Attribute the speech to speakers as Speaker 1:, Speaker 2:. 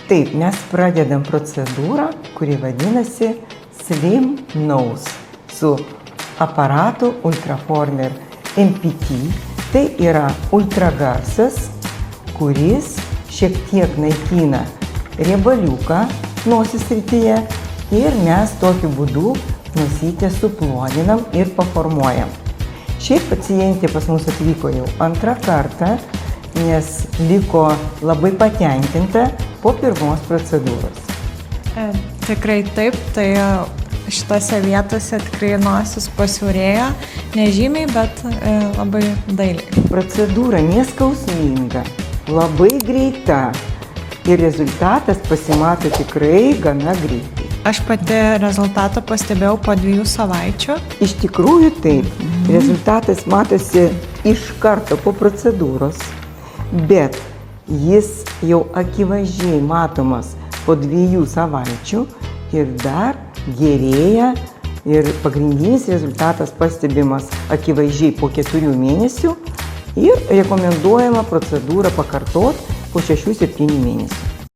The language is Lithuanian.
Speaker 1: Taip, mes pradedam procedūrą, kuri vadinasi Slim Nose su aparatu Ultraformer MPT. Tai yra ultragarsas, kuris šiek tiek naikina riebaliuką nosies srityje ir mes tokiu būdu nosytę suploninam ir paformuojam. Šiaip pacientė pas mus atvyko jau antrą kartą, nes liko labai patenkinta po pirmos procedūros.
Speaker 2: Tikrai taip, tai šitose vietose tikrai nosis pasiaurėjo, nežymiai, bet labai dailiai.
Speaker 1: Procedūra neskausminga, labai greita ir rezultatas pasimato tikrai gana greitai.
Speaker 2: Aš pati rezultatą pastebėjau po 2 savaičių.
Speaker 1: Iš tikrųjų taip, rezultatas matosi iš karto po procedūros, bet jis jau akivaizdžiai matomas po 2 savaičių ir dar gerėja ir pagrindinis rezultatas pastebimas akivaizdžiai po 4 mėnesių ir rekomenduojama procedūrą pakartoti po 6-7 mėnesių.